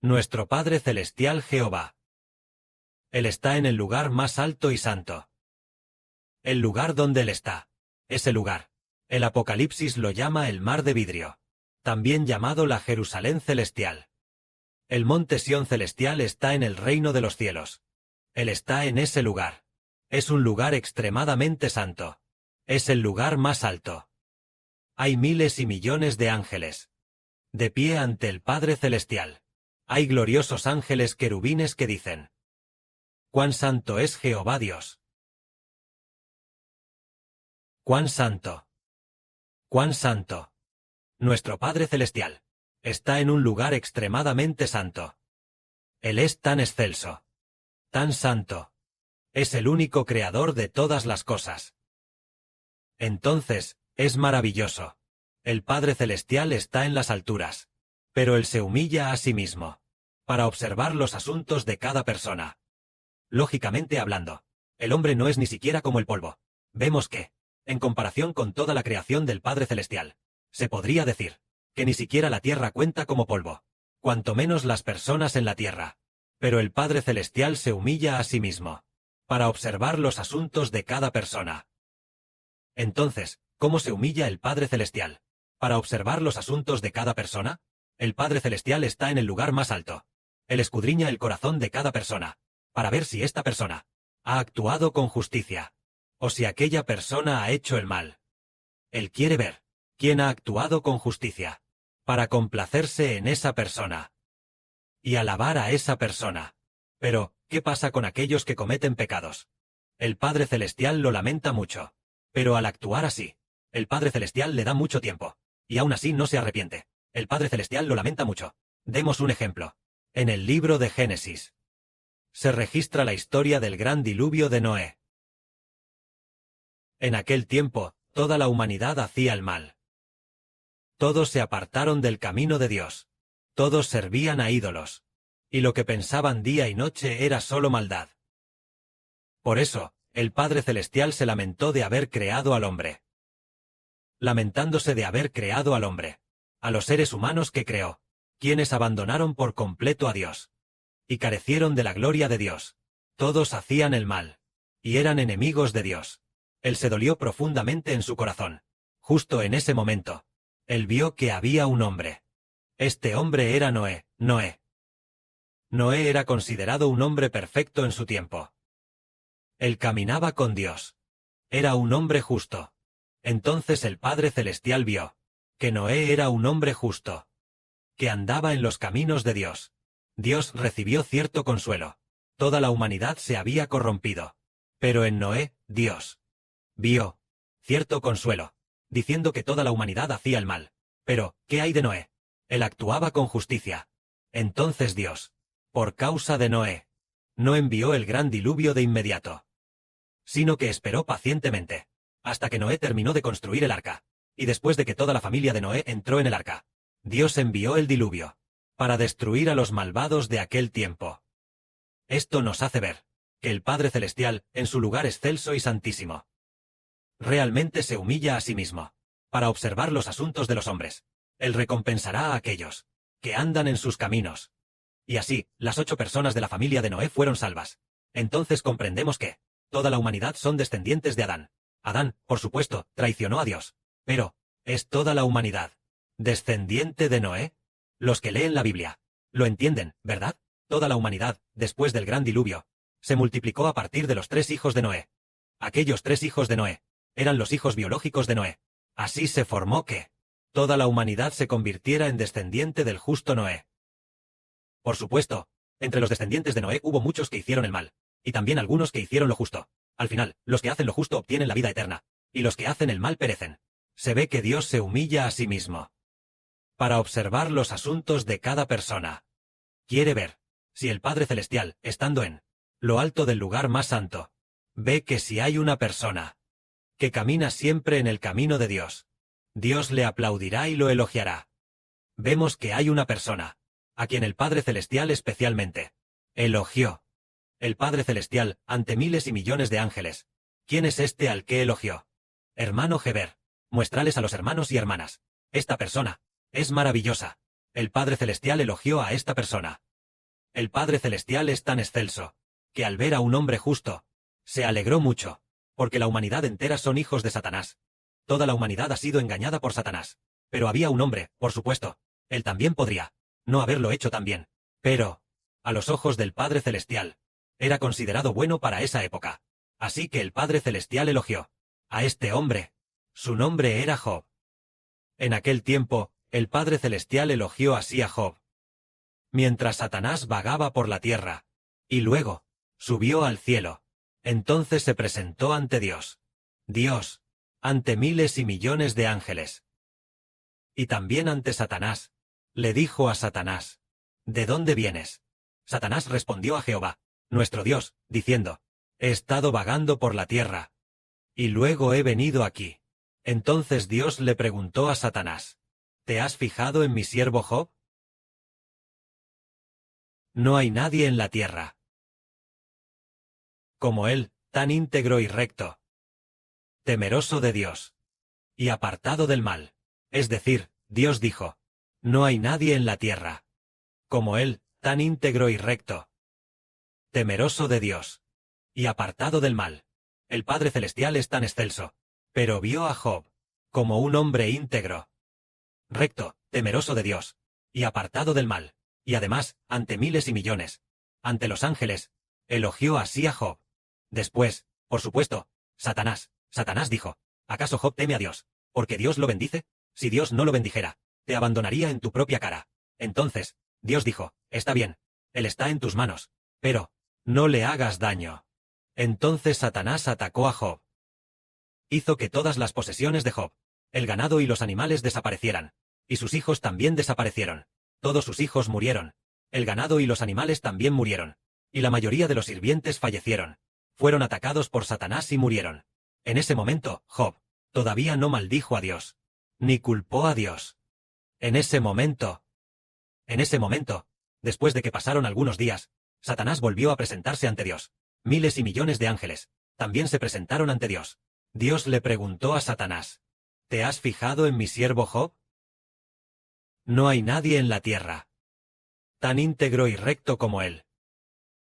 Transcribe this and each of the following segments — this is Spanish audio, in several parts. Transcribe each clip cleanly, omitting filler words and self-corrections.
Nuestro Padre Celestial Jehová. Él está en el lugar más alto y santo. El lugar donde Él está. Ese lugar. El Apocalipsis lo llama el mar de vidrio. También llamado la Jerusalén celestial. El monte Sión celestial está en el reino de los cielos. Él está en ese lugar. Es un lugar extremadamente santo. Es el lugar más alto. Hay miles y millones de ángeles. De pie ante el Padre Celestial. Hay gloriosos ángeles querubines que dicen: ¡Cuán santo es Jehová Dios! ¡Cuán santo! ¡Cuán santo! Nuestro Padre Celestial está en un lugar extremadamente santo. Él es tan excelso, tan santo. Es el único creador de todas las cosas. Entonces, es maravilloso. El Padre Celestial está en las alturas. Pero Él se humilla a sí mismo, para observar los asuntos de cada persona. Lógicamente hablando, el hombre no es ni siquiera como el polvo. Vemos que, en comparación con toda la creación del Padre Celestial, se podría decir que ni siquiera la tierra cuenta como polvo, cuanto menos las personas en la tierra. Pero el Padre Celestial se humilla a sí mismo, para observar los asuntos de cada persona. Entonces, ¿cómo se humilla el Padre Celestial? ¿Para observar los asuntos de cada persona? El Padre Celestial está en el lugar más alto. Él escudriña el corazón de cada persona, para ver si esta persona ha actuado con justicia, o si aquella persona ha hecho el mal. Él quiere ver quién ha actuado con justicia, para complacerse en esa persona y alabar a esa persona. Pero, ¿qué pasa con aquellos que cometen pecados? El Padre Celestial lo lamenta mucho, pero al actuar así, el Padre Celestial le da mucho tiempo, y aún así no se arrepiente. El Padre Celestial lo lamenta mucho. Demos un ejemplo. En el libro de Génesis se registra la historia del gran diluvio de Noé. En aquel tiempo, toda la humanidad hacía el mal. Todos se apartaron del camino de Dios. Todos servían a ídolos. Y lo que pensaban día y noche era solo maldad. Por eso, el Padre Celestial se lamentó de haber creado al hombre. Lamentándose de haber creado al hombre, a los seres humanos que creó, quienes abandonaron por completo a Dios, y carecieron de la gloria de Dios. Todos hacían el mal, y eran enemigos de Dios. Él se dolió profundamente en su corazón. Justo en ese momento, él vio que había un hombre. Este hombre era Noé. Noé era considerado un hombre perfecto en su tiempo. Él caminaba con Dios. Era un hombre justo. Entonces el Padre Celestial vio que Noé era un hombre justo, que andaba en los caminos de Dios. Dios recibió cierto consuelo. Toda la humanidad se había corrompido. Pero en Noé, Dios vio cierto consuelo, diciendo que toda la humanidad hacía el mal. Pero, ¿qué hay de Noé? Él actuaba con justicia. Entonces Dios, por causa de Noé, no envió el gran diluvio de inmediato, sino que esperó pacientemente, hasta que Noé terminó de construir el arca. Y después de que toda la familia de Noé entró en el arca, Dios envió el diluvio, para destruir a los malvados de aquel tiempo. Esto nos hace ver que el Padre Celestial, en su lugar excelso y santísimo, realmente se humilla a sí mismo, para observar los asuntos de los hombres. Él recompensará a aquellos que andan en sus caminos. Y así, las 8 personas de la familia de Noé fueron salvas. Entonces comprendemos que toda la humanidad son descendientes de Adán. Adán, por supuesto, traicionó a Dios. Pero, ¿es toda la humanidad descendiente de Noé? Los que leen la Biblia lo entienden, ¿verdad? Toda la humanidad, después del gran diluvio, se multiplicó a partir de los 3 hijos de Noé. Aquellos 3 hijos de Noé eran los hijos biológicos de Noé. Así se formó que toda la humanidad se convirtiera en descendiente del justo Noé. Por supuesto, entre los descendientes de Noé hubo muchos que hicieron el mal, y también algunos que hicieron lo justo. Al final, los que hacen lo justo obtienen la vida eterna, y los que hacen el mal perecen. Se ve que Dios se humilla a sí mismo, para observar los asuntos de cada persona. Quiere ver si el Padre Celestial, estando en lo alto del lugar más santo, ve que si hay una persona que camina siempre en el camino de Dios, Dios le aplaudirá y lo elogiará. Vemos que hay una persona a quien el Padre Celestial especialmente elogió. El Padre Celestial, ante miles y millones de ángeles. ¿Quién es este al que elogió? Hermano Geber, muéstrales a los hermanos y hermanas. Esta persona es maravillosa. El Padre Celestial elogió a esta persona. El Padre Celestial es tan excelso, que al ver a un hombre justo, se alegró mucho, porque la humanidad entera son hijos de Satanás. Toda la humanidad ha sido engañada por Satanás. Pero había un hombre, por supuesto, él también podría no haberlo hecho también. Pero, a los ojos del Padre Celestial, era considerado bueno para esa época. Así que el Padre Celestial elogió a este hombre. Su nombre era Job. En aquel tiempo, el Padre Celestial elogió así a Job, mientras Satanás vagaba por la tierra, y luego subió al cielo. Entonces se presentó ante Dios. Dios, ante miles y millones de ángeles. Y también ante Satanás. Le dijo a Satanás: ¿De dónde vienes? Satanás respondió a Jehová, nuestro Dios, diciendo: He estado vagando por la tierra, y luego he venido aquí. Entonces Dios le preguntó a Satanás: ¿Te has fijado en mi siervo Job? No hay nadie en la tierra como él, tan íntegro y recto, temeroso de Dios, y apartado del mal. Es decir, Dios dijo: no hay nadie en la tierra como él, tan íntegro y recto, temeroso de Dios, y apartado del mal. El Padre Celestial es tan excelso, pero vio a Job como un hombre íntegro, recto, temeroso de Dios, y apartado del mal, y además, ante miles y millones, ante los ángeles, elogió así a Job. Después, por supuesto, Satanás dijo: ¿acaso Job teme a Dios, porque Dios lo bendice? Si Dios no lo bendijera, te abandonaría en tu propia cara. Entonces, Dios dijo: está bien, él está en tus manos, pero no le hagas daño. Entonces Satanás atacó a Job. Hizo que todas las posesiones de Job, el ganado y los animales desaparecieran, y sus hijos también desaparecieron. Todos sus hijos murieron, el ganado y los animales también murieron, y la mayoría de los sirvientes fallecieron. Fueron atacados por Satanás y murieron. En ese momento, Job todavía no maldijo a Dios, ni culpó a Dios. En ese momento, después de que pasaron algunos días, Satanás volvió a presentarse ante Dios. Miles y millones de ángeles también se presentaron ante Dios. Dios le preguntó a Satanás: ¿te has fijado en mi siervo Job? No hay nadie en la tierra tan íntegro y recto como él,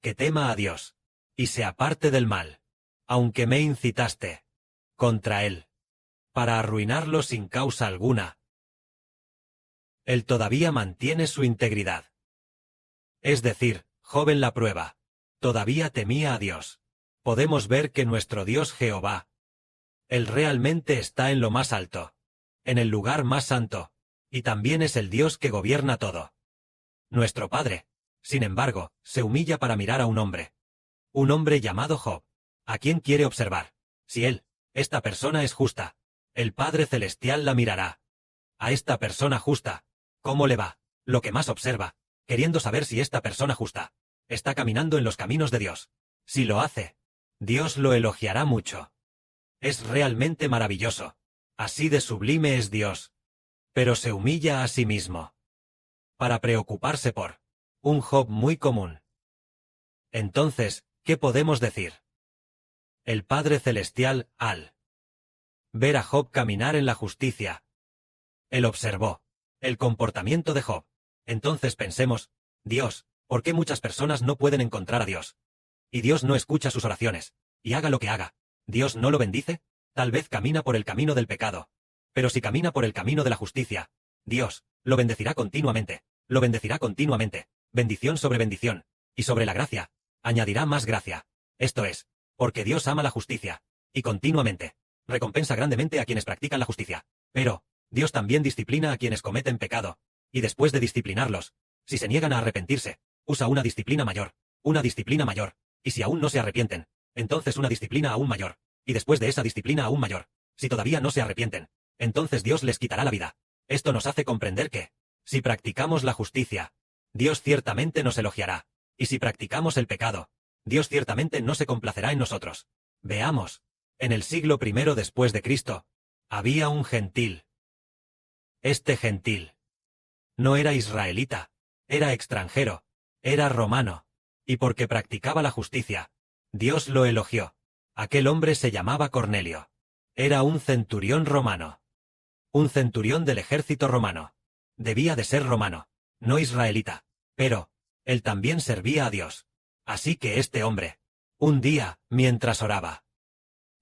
que tema a Dios, y se aparte del mal, aunque me incitaste contra él, para arruinarlo sin causa alguna. Él todavía mantiene su integridad. Es decir, Job en la prueba todavía temía a Dios. Podemos ver que nuestro Dios Jehová, él realmente está en lo más alto, en el lugar más santo, y también es el Dios que gobierna todo. Nuestro Padre, sin embargo, se humilla para mirar a un hombre llamado Job, a quien quiere observar. Si esta persona es justa, el Padre Celestial la mirará. A esta persona justa, ¿cómo le va? Lo que más observa, queriendo saber si esta persona justa está caminando en los caminos de Dios. Si lo hace, Dios lo elogiará mucho. Es realmente maravilloso. Así de sublime es Dios. Pero se humilla a sí mismo para preocuparse por un Job muy común. Entonces, ¿qué podemos decir? El Padre Celestial, al ver a Job caminar en la justicia, él observó el comportamiento de Job. Entonces pensemos: Dios, ¿por qué muchas personas no pueden encontrar a Dios? Y Dios no escucha sus oraciones, y haga lo que haga, ¿Dios no lo bendice? Tal vez camina por el camino del pecado. Pero si camina por el camino de la justicia, Dios lo bendecirá continuamente, bendición sobre bendición, y sobre la gracia añadirá más gracia. Esto es, porque Dios ama la justicia, y continuamente recompensa grandemente a quienes practican la justicia. Pero Dios también disciplina a quienes cometen pecado, y después de disciplinarlos, si se niegan a arrepentirse, usa una disciplina mayor, y si aún no se arrepienten, entonces una disciplina aún mayor, y después de esa disciplina aún mayor. Si todavía no se arrepienten, entonces Dios les quitará la vida. Esto nos hace comprender que, si practicamos la justicia, Dios ciertamente nos elogiará, y si practicamos el pecado, Dios ciertamente no se complacerá en nosotros. Veamos, en el siglo I después de Cristo, había un gentil. Este gentil no era israelita, era extranjero, era romano, y porque practicaba la justicia, Dios lo elogió. Aquel hombre se llamaba Cornelio. Era un centurión romano. Un centurión del ejército romano. Debía de ser romano, no israelita. Pero Él también servía a Dios. Así que este hombre, un día, mientras oraba,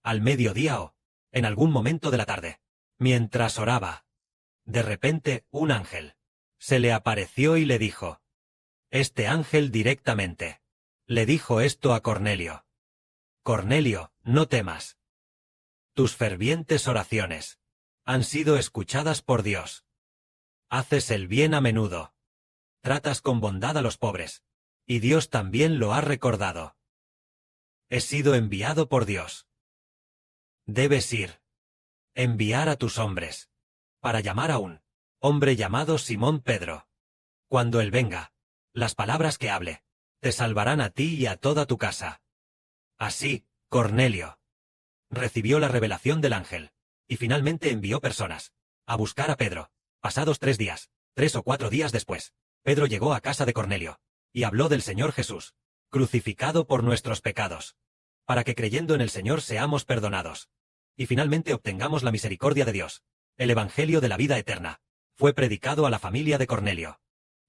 al mediodía o, en algún momento de la tarde, mientras oraba, de repente, un ángel se le apareció y le dijo. Este ángel directamente le dijo esto a Cornelio. Cornelio, no temas. Tus fervientes oraciones han sido escuchadas por Dios. Haces el bien a menudo. Tratas con bondad a los pobres. Y Dios también lo ha recordado. He sido enviado por Dios. Debes ir. Enviar a tus hombres. Para llamar a un hombre llamado Simón Pedro. Cuando él venga, las palabras que hable, te salvarán a ti y a toda tu casa. Así, Cornelio recibió la revelación del ángel, y finalmente envió personas a buscar a Pedro. Pasados 3 días, 3 o 4 días después, Pedro llegó a casa de Cornelio, y habló del Señor Jesús, crucificado por nuestros pecados, para que creyendo en el Señor seamos perdonados, y finalmente obtengamos la misericordia de Dios. El Evangelio de la vida eterna fue predicado a la familia de Cornelio.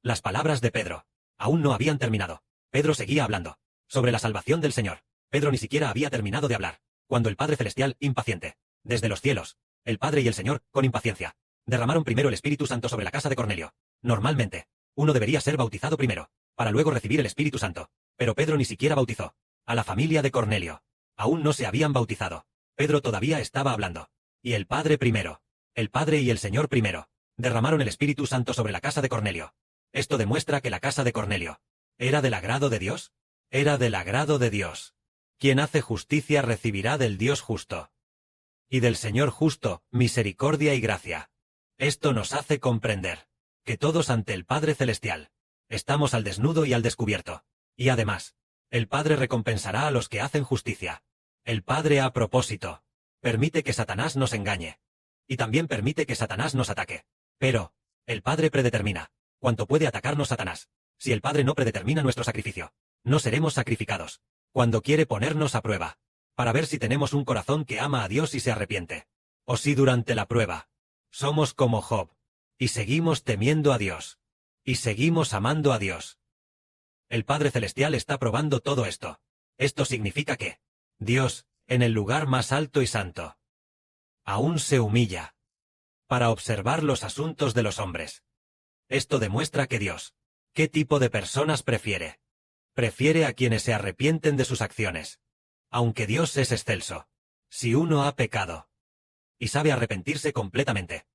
Las palabras de Pedro aún no habían terminado. Pedro seguía hablando sobre la salvación del Señor. Pedro ni siquiera había terminado de hablar, cuando el Padre Celestial, impaciente, desde los cielos, el Padre y el Señor, con impaciencia, derramaron primero el Espíritu Santo sobre la casa de Cornelio. Normalmente, uno debería ser bautizado primero, para luego recibir el Espíritu Santo, pero Pedro ni siquiera bautizó a la familia de Cornelio. Aún no se habían bautizado. Pedro todavía estaba hablando. Y el Padre primero, el Padre y el Señor primero, derramaron el Espíritu Santo sobre la casa de Cornelio. Esto demuestra que la casa de Cornelio ¿era del agrado de Dios? Era del agrado de Dios. Quien hace justicia recibirá del Dios justo. Y del Señor justo, misericordia y gracia. Esto nos hace comprender que todos ante el Padre Celestial estamos al desnudo y al descubierto. Y además, el Padre recompensará a los que hacen justicia. El Padre a propósito permite que Satanás nos engañe. Y también permite que Satanás nos ataque. Pero, el Padre predetermina cuánto puede atacarnos Satanás. Si el Padre no predetermina nuestro sacrificio, no seremos sacrificados. Cuando quiere ponernos a prueba, para ver si tenemos un corazón que ama a Dios y se arrepiente. O si durante la prueba, somos como Job, y seguimos temiendo a Dios, y seguimos amando a Dios. El Padre Celestial está probando todo esto. Esto significa que Dios, en el lugar más alto y santo, aún se humilla para observar los asuntos de los hombres. Esto demuestra que Dios, ¿qué tipo de personas prefiere? Prefiere a quienes se arrepienten de sus acciones. Aunque Dios es excelso, si uno ha pecado y sabe arrepentirse completamente,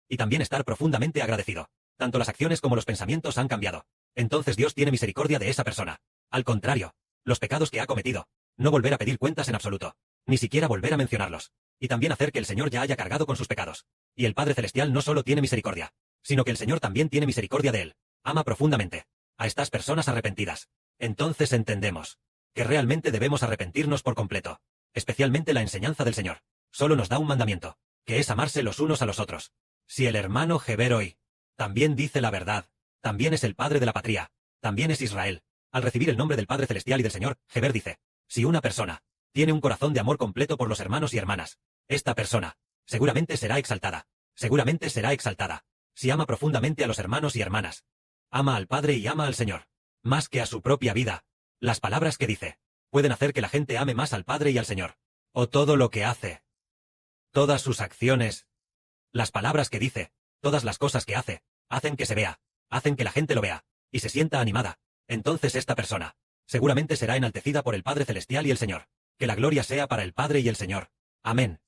y también estar profundamente agradecido, tanto las acciones como los pensamientos han cambiado, entonces Dios tiene misericordia de esa persona. Al contrario, los pecados que ha cometido, no volver a pedir cuentas en absoluto, ni siquiera volver a mencionarlos, y también hacer que el Señor ya haya cargado con sus pecados. Y el Padre Celestial no solo tiene misericordia, sino que el Señor también tiene misericordia de él. Ama profundamente a estas personas arrepentidas. Entonces entendemos que realmente debemos arrepentirnos por completo. Especialmente la enseñanza del Señor solo nos da un mandamiento, que es amarse los unos a los otros. Si el hermano Heber hoy también dice la verdad, también es el padre de la patria, también es Israel. Al recibir el nombre del Padre Celestial y del Señor, Heber dice, si una persona tiene un corazón de amor completo por los hermanos y hermanas, esta persona seguramente será exaltada. Seguramente será exaltada. Si ama profundamente a los hermanos y hermanas, ama al Padre y ama al Señor, más que a su propia vida. Las palabras que dice pueden hacer que la gente ame más al Padre y al Señor. O todo lo que hace. Todas sus acciones. Las palabras que dice, todas las cosas que hace, hacen que se vea, hacen que la gente lo vea, y se sienta animada. Entonces esta persona seguramente será enaltecida por el Padre Celestial y el Señor. Que la gloria sea para el Padre y el Señor. Amén.